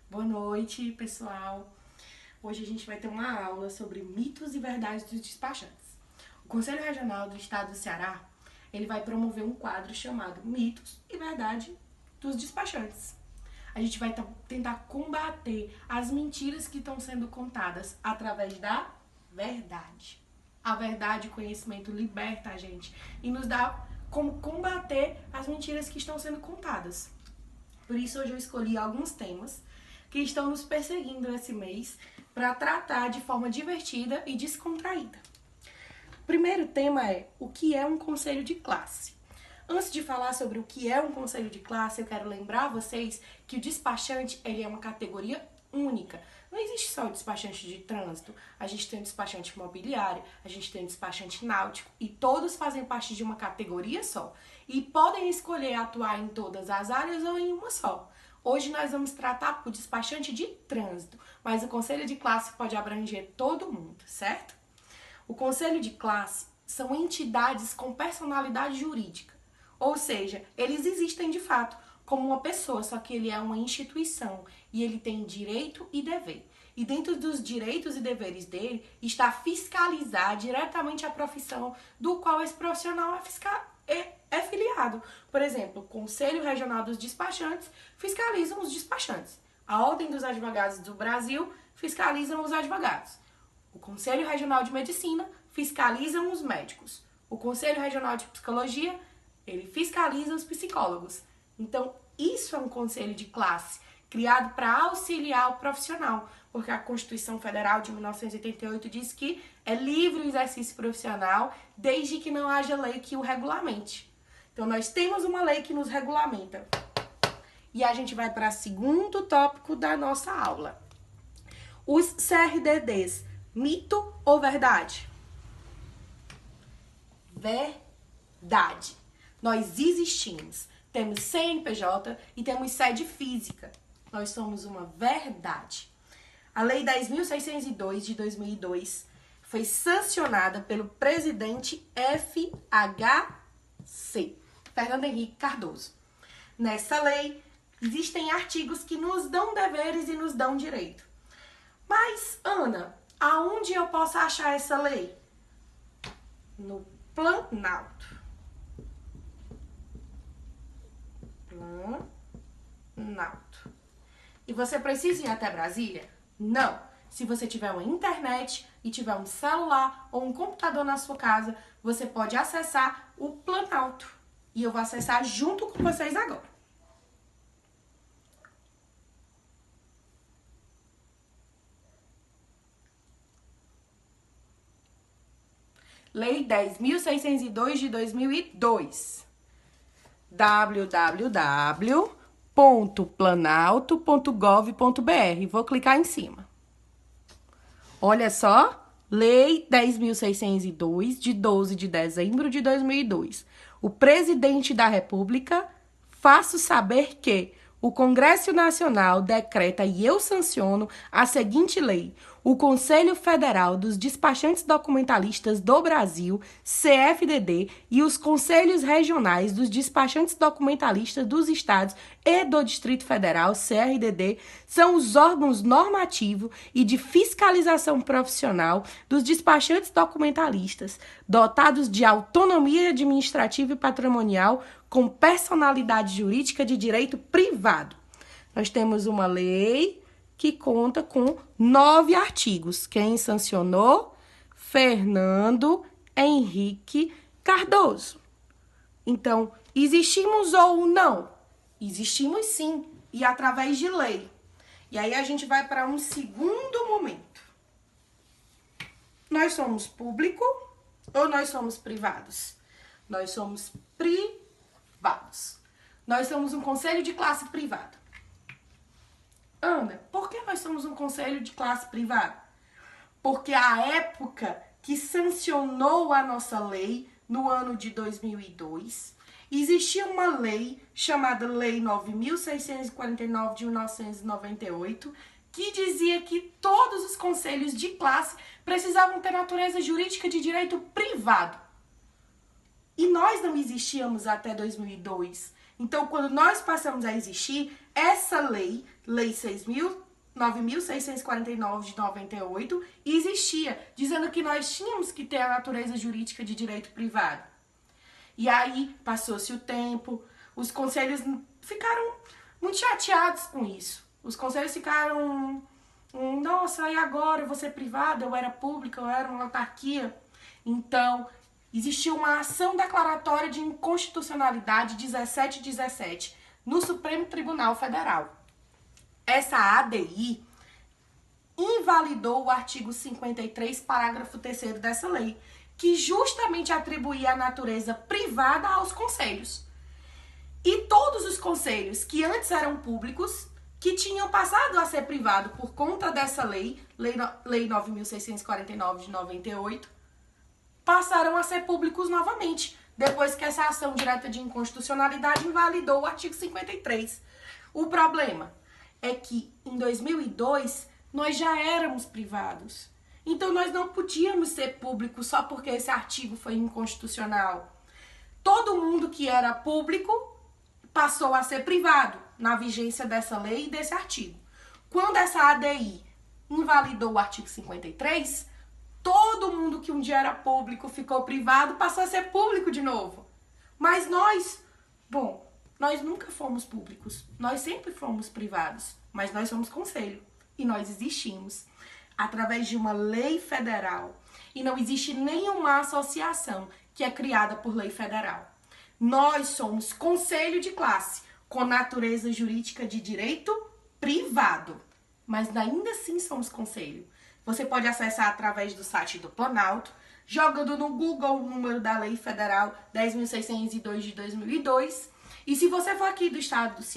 Boa noite, pessoal. Hoje a gente vai ter uma aula sobre mitos e verdades dos despachantes. O Conselho Regional do Estado do Ceará, ele vai promover um quadro chamado Mitos e Verdade dos Despachantes. A gente vai tentar combater as mentiras que estão sendo contadas através da verdade. A verdade e o conhecimento liberta a gente e nos dá como combater as mentiras que estão sendo contadas. Por isso, hoje eu escolhi alguns temas que estão nos perseguindo esse mês para tratar de forma divertida e descontraída. O primeiro tema é o que é um conselho de classe. Antes de falar sobre o que é um conselho de classe, eu quero lembrar a vocês que o despachante ele é uma categoria única. Não existe só o despachante de trânsito, a gente tem o despachante imobiliário, a gente tem o despachante náutico e todos fazem parte de uma categoria só e podem escolher atuar em todas as áreas ou em uma só. Hoje nós vamos tratar o despachante de trânsito, mas o conselho de classe pode abranger todo mundo, certo? O conselho de classe são entidades com personalidade jurídica, ou seja, eles existem de fato como uma pessoa, só que ele é uma instituição e ele tem direito e dever. E dentro dos direitos e deveres dele está fiscalizar diretamente a profissão do qual esse profissional é filiado. Por exemplo, o Conselho Regional dos Despachantes fiscalizam os despachantes. A Ordem dos Advogados do Brasil fiscalizam os advogados. O Conselho Regional de Medicina fiscalizam os médicos. O Conselho Regional de Psicologia, ele fiscaliza os psicólogos. Então, isso é um conselho de classe, criado para auxiliar o profissional, porque a Constituição Federal de 1988 diz que é livre o exercício profissional, desde que não haja lei que o regulamente. Então, nós temos uma lei que nos regulamenta. E a gente vai para o segundo tópico da nossa aula. Os CRDDs, mito ou verdade? Verdade. Nós existimos. Temos CNPJ e temos sede física. Nós somos uma verdade. A Lei 10.602 de 2002 foi sancionada pelo presidente FHC, Fernando Henrique Cardoso. Nessa lei, existem artigos que nos dão deveres e nos dão direito. Mas, Ana, aonde eu posso achar essa lei? No Planalto. Planalto. E você precisa ir até Brasília? Não. Se você tiver uma internet e tiver um celular ou um computador na sua casa, você pode acessar o Planalto. E eu vou acessar junto com vocês agora. Lei 10.602 de 2002. www.planalto.gov.br. Vou clicar em cima. Olha só, Lei 10.602, de 12 de dezembro de 2002. O presidente da República, faço saber que o Congresso Nacional decreta e eu sanciono a seguinte lei. O Conselho Federal dos Despachantes Documentalistas do Brasil, CFDD, e os Conselhos Regionais dos Despachantes Documentalistas dos Estados e do Distrito Federal, CRDD, são os órgãos normativos e de fiscalização profissional dos despachantes documentalistas, dotados de autonomia administrativa e patrimonial com personalidade jurídica de direito privado. Nós temos uma lei que conta com 9 artigos. Quem sancionou? Fernando Henrique Cardoso. Então, existimos ou não? Existimos sim, e através de lei. E aí a gente vai para um segundo momento. Nós somos público ou nós somos privados? Nós somos privados. Nós somos um conselho de classe privada. Ana, por que nós somos um conselho de classe privada? Porque a época que sancionou a nossa lei, no ano de 2002, existia uma lei chamada Lei 9.649 de 1998, que dizia que todos os conselhos de classe precisavam ter natureza jurídica de direito privado. E nós não existíamos até 2002. Então, quando nós passamos a existir, essa lei 9.649 de 98, existia, dizendo que nós tínhamos que ter a natureza jurídica de direito privado. E aí, passou-se o tempo, os conselhos ficaram muito chateados com isso. Os conselhos ficaram, nossa, e agora eu vou ser privado, eu era pública, eu era uma autarquia. Então, existiu uma ação declaratória de inconstitucionalidade 1717 no Supremo Tribunal Federal. Essa ADI invalidou o artigo 53, parágrafo 3º dessa lei, que justamente atribuía a natureza privada aos conselhos. E todos os conselhos que antes eram públicos, que tinham passado a ser privados por conta dessa lei 9.649 de 98, passaram a ser públicos novamente, depois que essa ação direta de inconstitucionalidade invalidou o artigo 53. O problema é que em 2002 nós já éramos privados. Então nós não podíamos ser públicos só porque esse artigo foi inconstitucional. Todo mundo que era público passou a ser privado na vigência dessa lei e desse artigo. Quando essa ADI invalidou o artigo 53, todo mundo que um dia era público ficou privado, passou a ser público de novo. Mas nós nunca fomos públicos. Nós sempre fomos privados. Mas nós somos conselho. E nós existimos através de uma lei federal. E não existe nenhuma associação que é criada por lei federal. Nós somos conselho de classe, com natureza jurídica de direito privado. Mas ainda assim somos conselho. Você pode acessar através do site do Planalto, jogando no Google o número da Lei Federal 10.602 de 2002. E se você for aqui do estado do Ceará,